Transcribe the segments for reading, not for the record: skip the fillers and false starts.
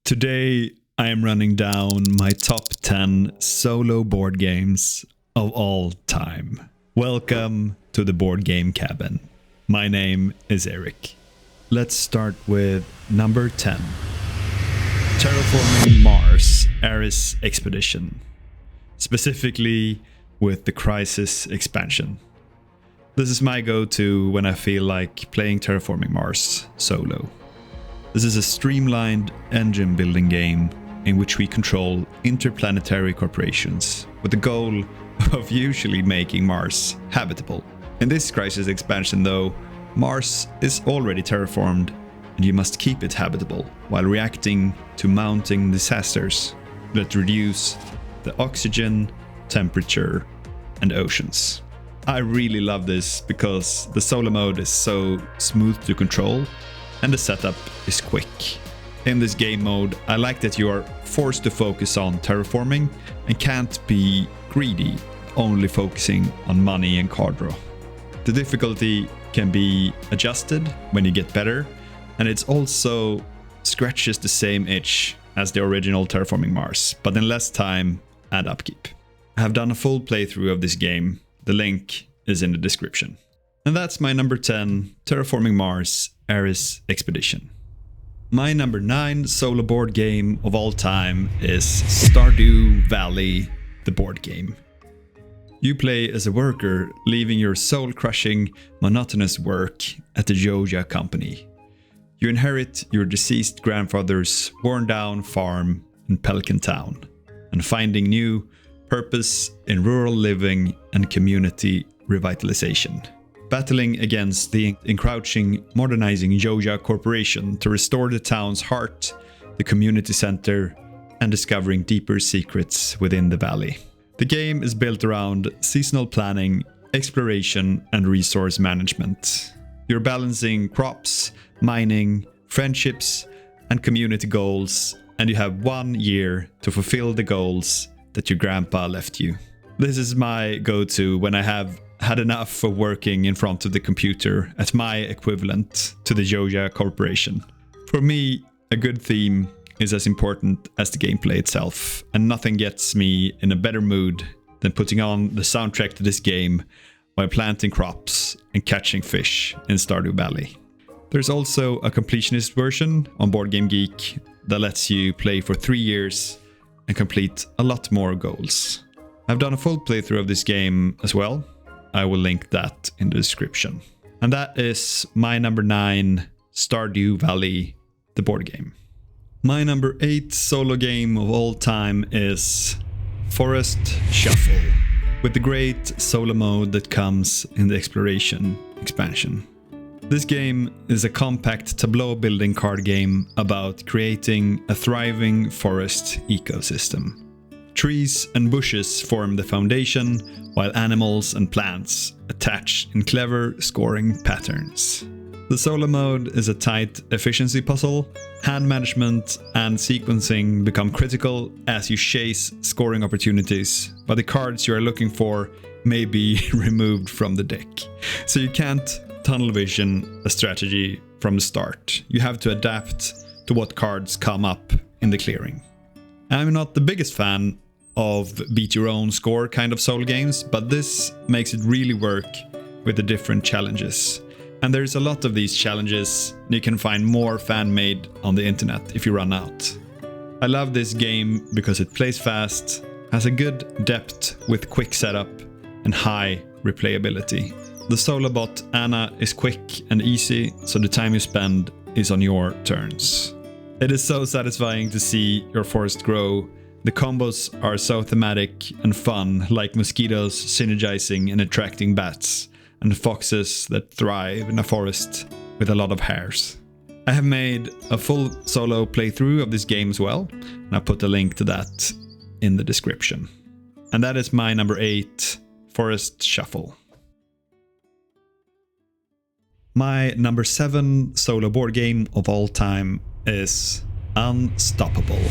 Today I am running down my top 10 solo board games of all time. Welcome to the board game cabin. My name is Eric. Let's start with number 10. Terraforming Mars Ares Expedition. Specifically with the Crisis expansion. This is my go-to when I feel like playing Terraforming Mars solo. This is a streamlined engine building game in which we control interplanetary corporations with the goal of usually making Mars habitable. In this Crisis expansion though, Mars is already terraformed and you must keep it habitable while reacting to mounting disasters that reduce the oxygen, temperature and oceans. I really love this because the solo mode is so smooth to control and the setup is quick. In this game mode, I like that you are forced to focus on terraforming and can't be greedy, only focusing on money and card draw. The difficulty can be adjusted when you get better, and it also scratches the same itch as the original Terraforming Mars, but in less time and upkeep. I have done a full playthrough of this game. The link is in the description. And that's my number 10, Terraforming Mars Ares Expedition. My number 9 solo board game of all time is Stardew Valley, the board game. You play as a worker, leaving your soul-crushing, monotonous work at the Joja company. You inherit your deceased grandfather's worn-down farm in Pelican Town, and finding new purpose in rural living and community revitalization. Battling against the encroaching, modernizing Joja Corporation to restore the town's heart, the community center, and discovering deeper secrets within the valley. The game is built around seasonal planning, exploration, and resource management. You're balancing crops, mining, friendships, and community goals, and you have 1 year to fulfill the goals that your grandpa left you. This is my go-to when I have had enough of working in front of the computer at my equivalent to the Joja Corporation. For me, a good theme is as important as the gameplay itself, and nothing gets me in a better mood than putting on the soundtrack to this game while planting crops and catching fish in Stardew Valley. There's also a completionist version on Board Game Geek that lets you play for 3 years and complete a lot more goals. I've done a full playthrough of this game as well. I will link that in the description. And that is my number 9, Stardew Valley, the board game. My number 8 solo game of all time is Forest Shuffle, with the great solo mode that comes in the exploration expansion. This game is a compact tableau building card game about creating a thriving forest ecosystem. Trees and bushes form the foundation, while animals and plants attach in clever scoring patterns. The solo mode is a tight efficiency puzzle. Hand management and sequencing become critical as you chase scoring opportunities, but the cards you are looking for may be removed from the deck. So you can't tunnel vision a strategy from the start. You have to adapt to what cards come up in the clearing. I'm not the biggest fan of beat your own score kind of solo games, but this makes it really work with the different challenges. And there's a lot of these challenges, and you can find more fan-made on the internet if you run out. I love this game because it plays fast, has a good depth with quick setup, and high replayability. The solo bot Anna is quick and easy, so the time you spend is on your turns. It is so satisfying to see your forest grow. The combos are so thematic and fun, like mosquitoes synergizing and attracting bats, and foxes that thrive in a forest with a lot of hares. I have made a full solo playthrough of this game as well, and I put a link to that in the description. And that is my number 8, Forest Shuffle. My number 7 solo board game of all time is Unstoppable.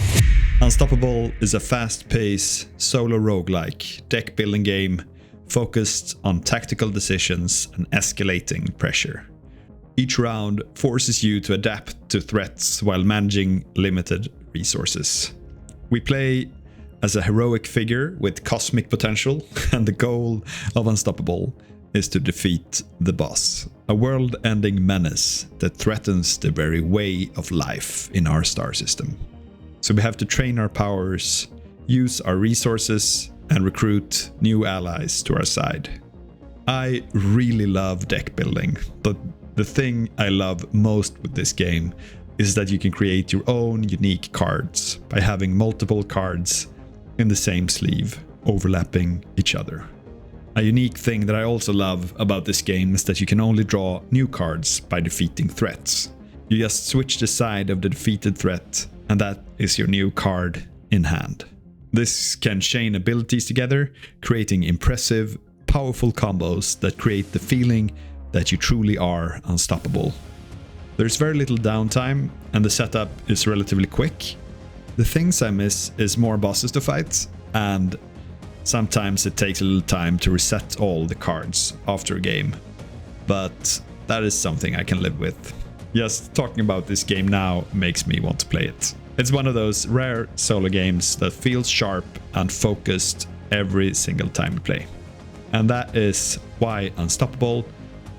Unstoppable is a fast-paced solo roguelike deck building game focused on tactical decisions and escalating pressure. Each round forces you to adapt to threats while managing limited resources. We play as a heroic figure with cosmic potential, and the goal of Unstoppable is to defeat the boss, a world-ending menace that threatens the very way of life in our star system. So we have to train our powers, use our resources, and recruit new allies to our side. I really love deck building, but the thing I love most with this game is that you can create your own unique cards by having multiple cards in the same sleeve, overlapping each other. A unique thing that I also love about this game is that you can only draw new cards by defeating threats. You just switch the side of the defeated threat, and that is your new card in hand. This can chain abilities together, creating impressive, powerful combos that create the feeling that you truly are unstoppable. There's very little downtime, and the setup is relatively quick. The things I miss is more bosses to fight, and sometimes it takes a little time to reset all the cards after a game. But that is something I can live with. Just talking about this game now makes me want to play it. It's one of those rare solo games that feels sharp and focused every single time you play. And that is why Unstoppable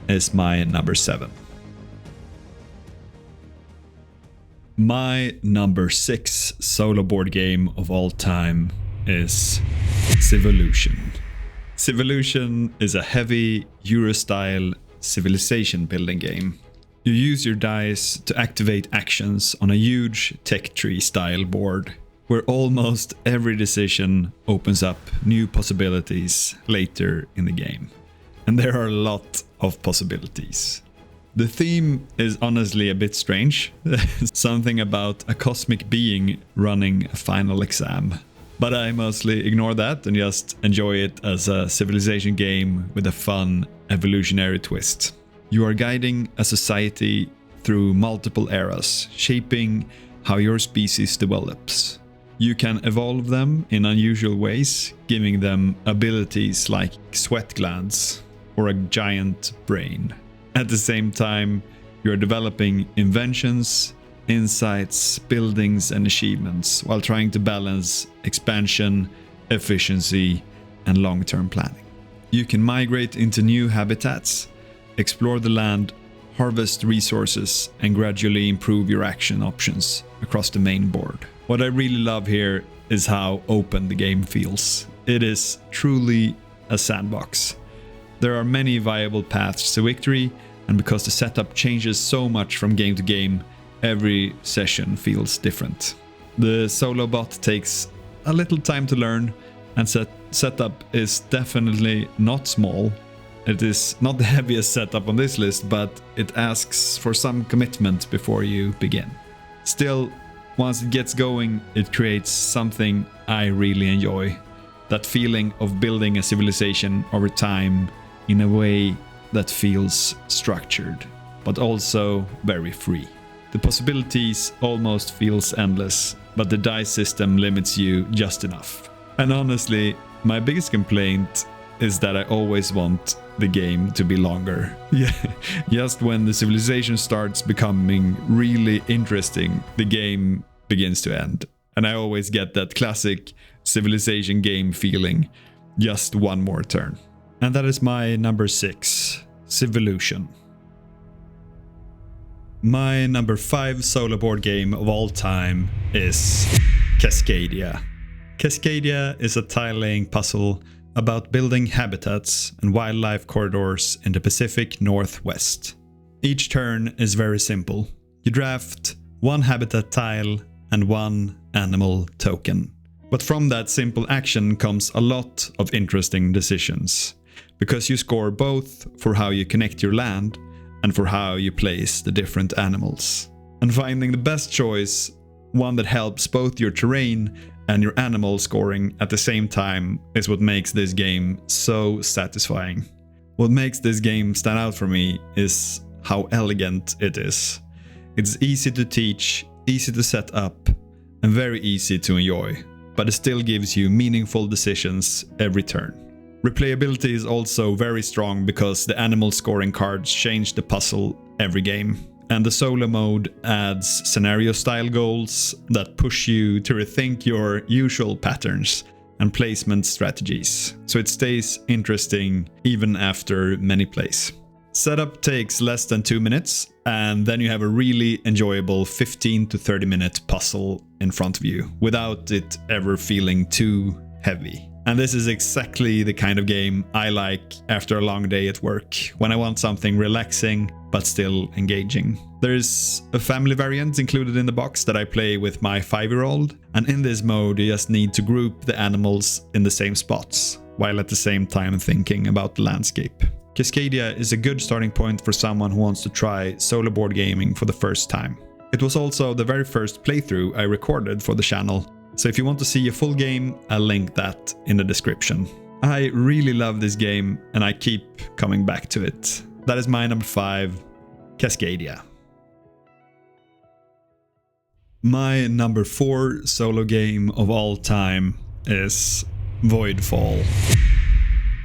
is my number 7. My number 6 solo board game of all time is Civolution. Civolution is a heavy Euro-style civilization building game. You use your dice to activate actions on a huge tech tree style board, where almost every decision opens up new possibilities later in the game. And there are a lot of possibilities. The theme is honestly a bit strange. Something about a cosmic being running a final exam. But I mostly ignore that and just enjoy it as a civilization game with a fun evolutionary twist. You are guiding a society through multiple eras, shaping how your species develops. You can evolve them in unusual ways, giving them abilities like sweat glands or a giant brain. At the same time, you are developing inventions, insights, buildings, and achievements while trying to balance expansion, efficiency, and long-term planning. You can migrate into new habitats, explore the land, harvest resources, and gradually improve your action options across the main board. What I really love here is how open the game feels. It is truly a sandbox. There are many viable paths to victory, and because the setup changes so much from game to game, every session feels different. The solo bot takes a little time to learn, and setup is definitely not small. It is not the heaviest setup on this list, but it asks for some commitment before you begin. Still, once it gets going, it creates something I really enjoy. That feeling of building a civilization over time in a way that feels structured, but also very free. The possibilities almost feels endless, but the dice system limits you just enough. And honestly, my biggest complaint is that I always want the game to be longer. Yeah, just when the civilization starts becoming really interesting, the game begins to end. And I always get that classic civilization game feeling, just one more turn. And that is my number 6, Civolution. My number 5 solo board game of all time is Cascadia. Cascadia is a tile-laying puzzle about building habitats and wildlife corridors in the Pacific Northwest. Each turn is very simple. You draft one habitat tile and one animal token. But from that simple action comes a lot of interesting decisions, because you score both for how you connect your land and for how you place the different animals. And finding the best choice, one that helps both your terrain and your animal scoring at the same time, is what makes this game so satisfying. What makes this game stand out for me is how elegant it is. It's easy to teach, easy to set up, and very easy to enjoy, but it still gives you meaningful decisions every turn. Replayability is also very strong because the animal scoring cards change the puzzle every game. And the solo mode adds scenario-style goals that push you to rethink your usual patterns and placement strategies, so it stays interesting even after many plays. Setup takes less than 2 minutes, and then you have a really enjoyable 15 to 30 minute puzzle in front of you, without it ever feeling too heavy. And this is exactly the kind of game I like after a long day at work, when I want something relaxing but still engaging. There's a family variant included in the box that I play with my 5-year-old, and in this mode you just need to group the animals in the same spots, while at the same time thinking about the landscape. Kaede is a good starting point for someone who wants to try solo board gaming for the first time. It was also the very first playthrough I recorded for the channel, so if you want to see a full game, I'll link that in the description. I really love this game and I keep coming back to it. That is my number 5, Kaede. My number 4 solo game of all time is Voidfall.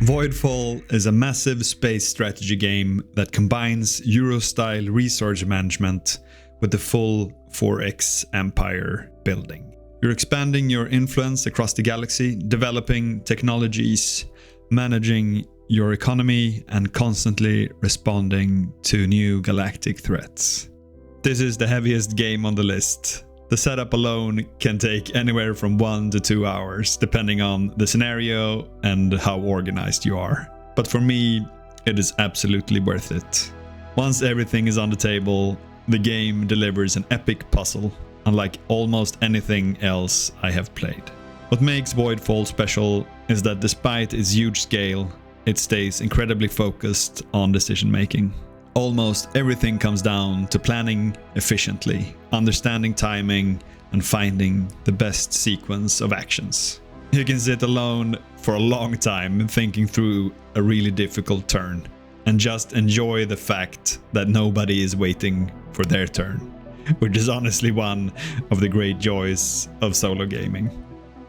Voidfall is a massive space strategy game that combines Euro-style resource management with the full 4X empire building. You're expanding your influence across the galaxy, developing technologies, managing your economy, and constantly responding to new galactic threats. This is the heaviest game on the list. The setup alone can take anywhere from 1 to 2 hours, depending on the scenario and how organized you are. But for me, it is absolutely worth it. Once everything is on the table, the game delivers an epic puzzle, unlike almost anything else I have played. What makes Voidfall special is that despite its huge scale, it stays incredibly focused on decision making. Almost everything comes down to planning efficiently, understanding timing, and finding the best sequence of actions. You can sit alone for a long time thinking through a really difficult turn, and just enjoy the fact that nobody is waiting for their turn, which is honestly one of the great joys of solo gaming.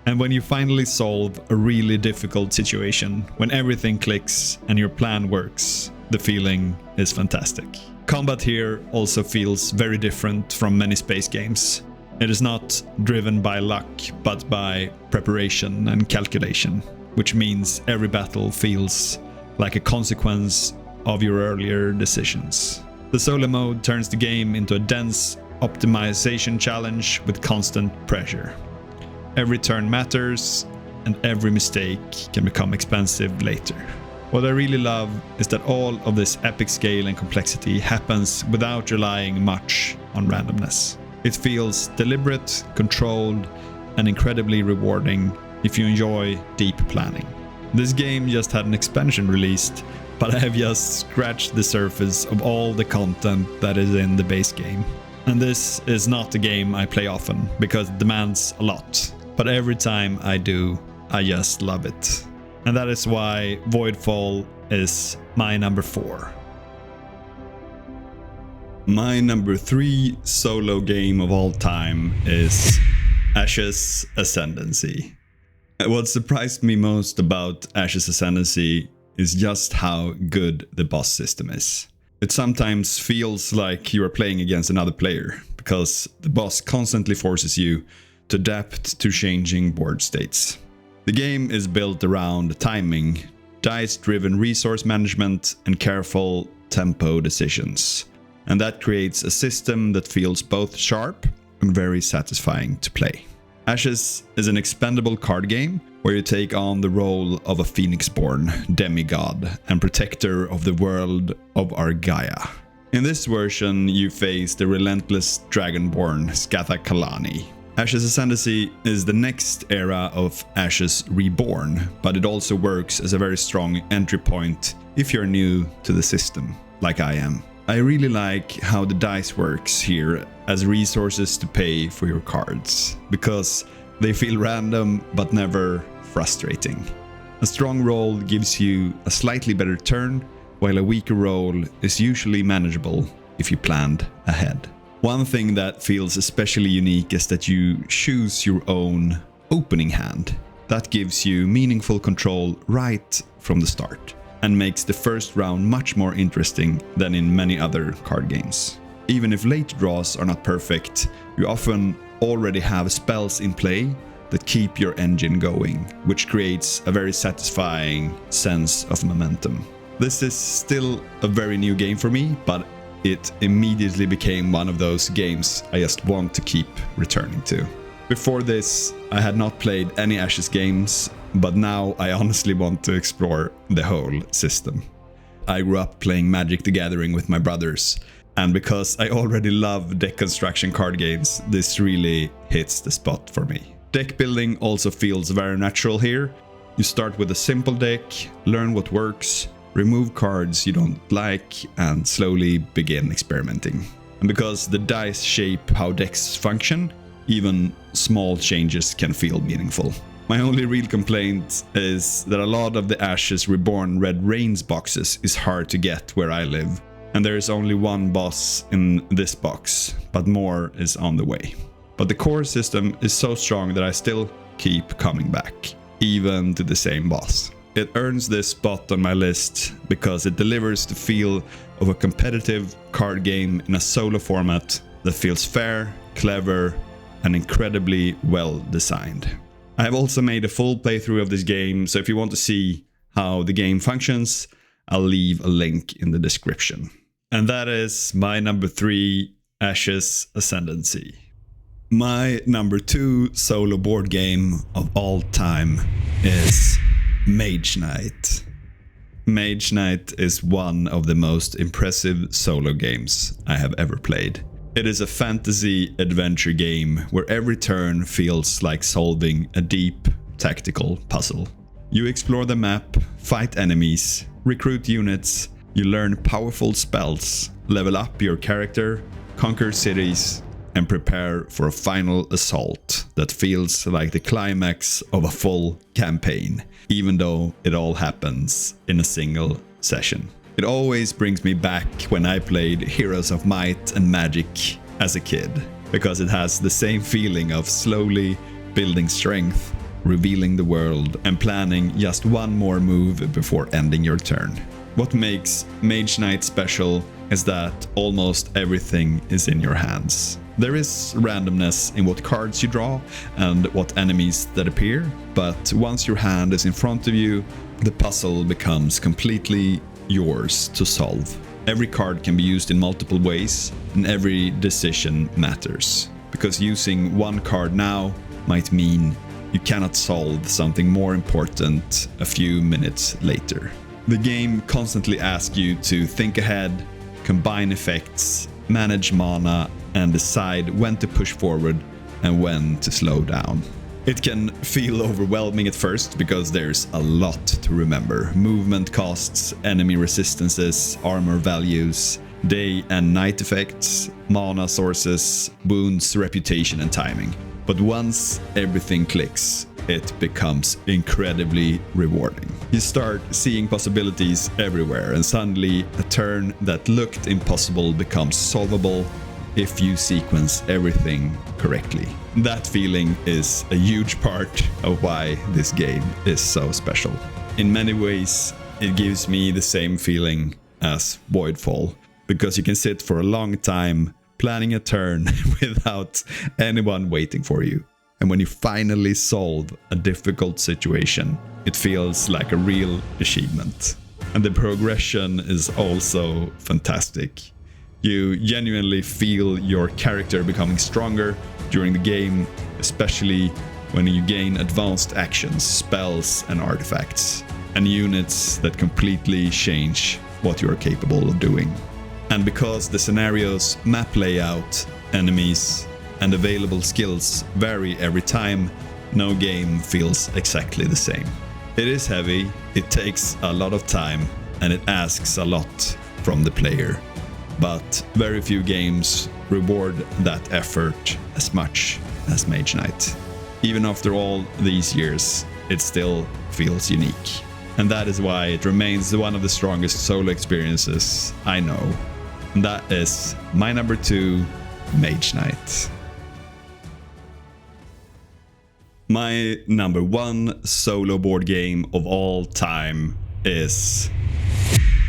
And when you finally solve a really difficult situation, when everything clicks and your plan works, the feeling is fantastic. Combat here also feels very different from many space games. It is not driven by luck, but by preparation and calculation, which means every battle feels like a consequence of your earlier decisions. The solo mode turns the game into a dense optimization challenge with constant pressure. Every turn matters, and every mistake can become expensive later. What I really love is that all of this epic scale and complexity happens without relying much on randomness. It feels deliberate, controlled, and incredibly rewarding if you enjoy deep planning. This game just had an expansion released, but I have just scratched the surface of all the content that is in the base game. And this is not a game I play often, because it demands a lot. But every time I do, I just love it. And that is why Voidfall is my number 4. My number 3 solo game of all time is Ashes Ascendancy. What surprised me most about Ashes Ascendancy is just how good the boss system is. It sometimes feels like you are playing against another player, because the boss constantly forces you to adapt to changing board states. The game is built around timing, dice-driven resource management, and careful tempo decisions. And that creates a system that feels both sharp and very satisfying to play. Ashes is an expendable card game where you take on the role of a phoenix-born demigod and protector of the world of Argaia. In this version, you face the relentless dragonborn Skatha Kalani. Ashes Ascendancy is the next era of Ashes Reborn, but it also works as a very strong entry point if you're new to the system, like I am. I really like how the dice works here as resources to pay for your cards, because they feel random but never frustrating. A strong roll gives you a slightly better turn, while a weaker roll is usually manageable if you planned ahead. One thing that feels especially unique is that you choose your own opening hand. That gives you meaningful control right from the start, and makes the first round much more interesting than in many other card games. Even if late draws are not perfect, you often already have spells in play that keep your engine going, which creates a very satisfying sense of momentum. This is still a very new game for me, but it immediately became one of those games I just want to keep returning to. Before this, I had not played any Ashes games, but now I honestly want to explore the whole system. I grew up playing Magic the Gathering with my brothers, and because I already love deck construction card games, this really hits the spot for me. Deck building also feels very natural here. You start with a simple deck, learn what works, remove cards you don't like, and slowly begin experimenting. And because the dice shape how decks function, even small changes can feel meaningful. My only real complaint is that a lot of the Ashes Reborn Red Rains boxes is hard to get where I live, and there is only one boss in this box, but more is on the way. But the core system is so strong that I still keep coming back, even to the same boss. It earns this spot on my list because it delivers the feel of a competitive card game in a solo format that feels fair, clever, and incredibly well designed. I have also made a full playthrough of this game, so if you want to see how the game functions, I'll leave a link in the description. And that is my number 3, Ashes Ascendancy. My number 2 solo board game of all time is Mage Knight. Mage Knight is one of the most impressive solo games I have ever played. It is a fantasy adventure game where every turn feels like solving a deep tactical puzzle. You explore the map, fight enemies, recruit units, you learn powerful spells, level up your character, conquer cities, and prepare for a final assault that feels like the climax of a full campaign, even though it all happens in a single session. It always brings me back when I played Heroes of Might and Magic as a kid, because it has the same feeling of slowly building strength, revealing the world, and planning just one more move before ending your turn. What makes Mage Knight special is that almost everything is in your hands. There is randomness in what cards you draw and what enemies that appear, but once your hand is in front of you, the puzzle becomes completely yours to solve. Every card can be used in multiple ways, and every decision matters, because using one card now might mean you cannot solve something more important a few minutes later. The game constantly asks you to think ahead, combine effects, manage mana, and decide when to push forward and when to slow down. It can feel overwhelming at first because there's a lot to remember. Movement costs, enemy resistances, armor values, day and night effects, mana sources, wounds, reputation, and timing. But once everything clicks, it becomes incredibly rewarding. You start seeing possibilities everywhere, and suddenly a turn that looked impossible becomes solvable if you sequence everything correctly. That feeling is a huge part of why this game is so special. In many ways, it gives me the same feeling as Voidfall, because you can sit for a long time planning a turn without anyone waiting for you. And when you finally solve a difficult situation, it feels like a real achievement. And the progression is also fantastic. You genuinely feel your character becoming stronger during the game, especially when you gain advanced actions, spells, and artifacts, and units that completely change what you are capable of doing. And because the scenarios, map layout, enemies, and available skills vary every time, no game feels exactly the same. It is heavy, it takes a lot of time, and it asks a lot from the player. But very few games reward that effort as much as Mage Knight. Even after all these years, it still feels unique. And that is why it remains one of the strongest solo experiences I know. And that is my number 2, Mage Knight. My number 1 solo board game of all time is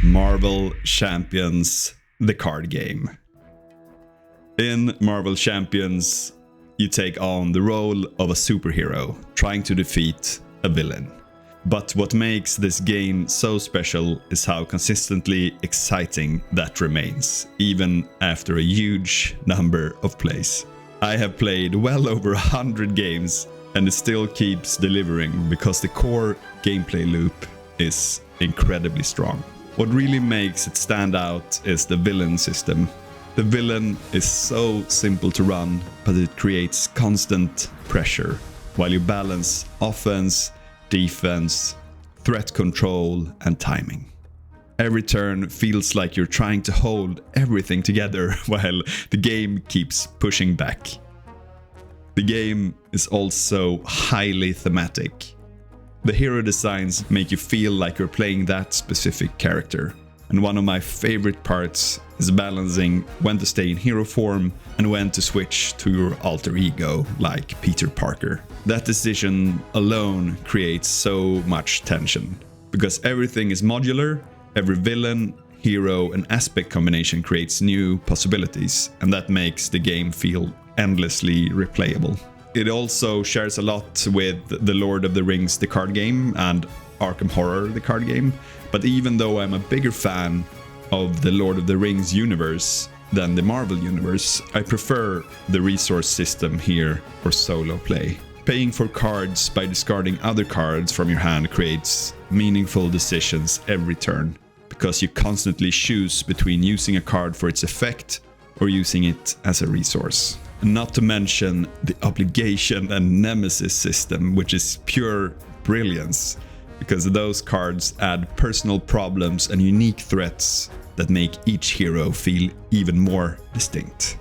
Marvel Champions, the card game. In Marvel Champions, you take on the role of a superhero trying to defeat a villain. But what makes this game so special is how consistently exciting that remains, even after a huge number of plays. I have played well over 100 games and it still keeps delivering because the core gameplay loop is incredibly strong. What really makes it stand out is the villain system. The villain is so simple to run, but it creates constant pressure while you balance offense, defense, threat control, and timing. Every turn feels like you're trying to hold everything together while the game keeps pushing back. The game is also highly thematic. The hero designs make you feel like you're playing that specific character. And one of my favorite parts is balancing when to stay in hero form and when to switch to your alter ego like Peter Parker. That decision alone creates so much tension, because everything is modular, every villain, hero and aspect combination creates new possibilities, and that makes the game feel endlessly replayable. It also shares a lot with The Lord of the Rings, the card game, and Arkham Horror, the card game. But even though I'm a bigger fan of the Lord of the Rings universe than the Marvel universe, I prefer the resource system here for solo play. Paying for cards by discarding other cards from your hand creates meaningful decisions every turn, because you constantly choose between using a card for its effect or using it as a resource. Not to mention the obligation and nemesis system, which is pure brilliance, because those cards add personal problems and unique threats that make each hero feel even more distinct.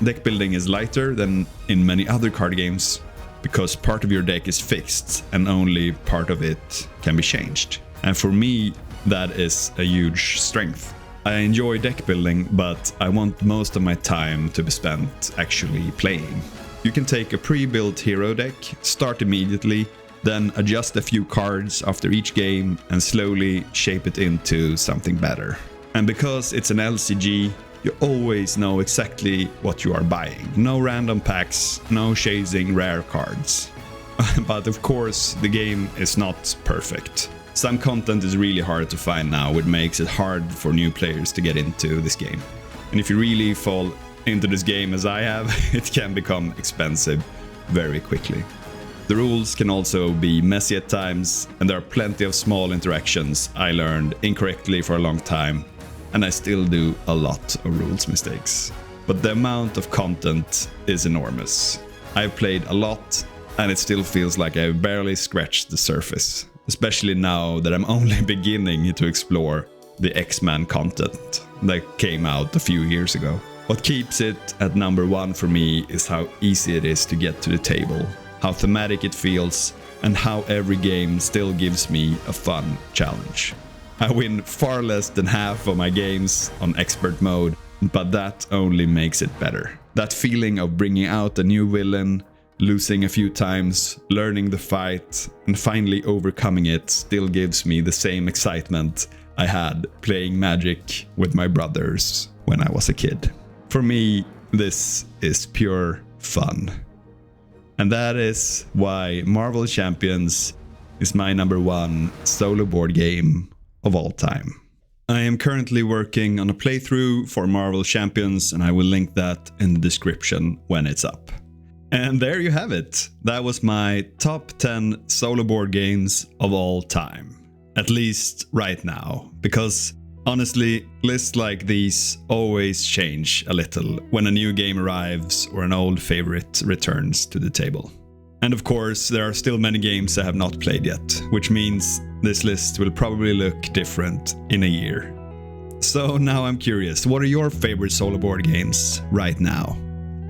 Deck building is lighter than in many other card games, because part of your deck is fixed and only part of it can be changed. And for me, that is a huge strength. I enjoy deck building, but I want most of my time to be spent actually playing. You can take a pre-built hero deck, start immediately, then adjust a few cards after each game and slowly shape it into something better. And because it's an LCG, you always know exactly what you are buying. No random packs, no chasing rare cards. But of course, the game is not perfect. Some content is really hard to find now, which makes it hard for new players to get into this game. And if you really fall into this game as I have, it can become expensive very quickly. The rules can also be messy at times, and there are plenty of small interactions I learned incorrectly for a long time, and I still do a lot of rules mistakes. But the amount of content is enormous. I've played a lot, and it still feels like I've barely scratched the surface. Especially now that I'm only beginning to explore the X-Men content that came out a few years ago. What keeps it at number one for me is how easy it is to get to the table, how thematic it feels, and how every game still gives me a fun challenge. I win far less than half of my games on expert mode, but that only makes it better. That feeling of bringing out a new villain, losing a few times, learning the fight, and finally overcoming it still gives me the same excitement I had playing Magic with my brothers when I was a kid. For me, this is pure fun. And that is why Marvel Champions is my number one solo board game of all time. I am currently working on a playthrough for Marvel Champions, and I will link that in the description when it's up. And there you have it. That was my top 10 solo board games of all time. At least right now. Because honestly, lists like these always change a little when a new game arrives or an old favorite returns to the table. And of course, there are still many games I have not played yet, which means this list will probably look different in a year. So now I'm curious, what are your favorite solo board games right now?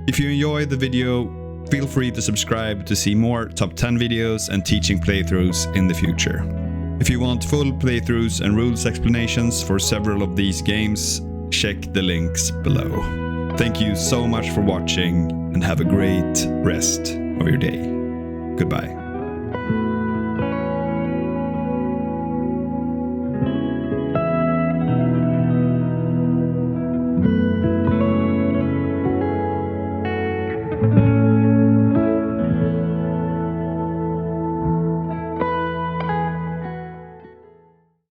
If you enjoyed the video, feel free to subscribe to see more top 10 videos and teaching playthroughs in the future. If you want full playthroughs and rules explanations for several of these games, check the links below. Thank you so much for watching and have a great rest of your day. Goodbye.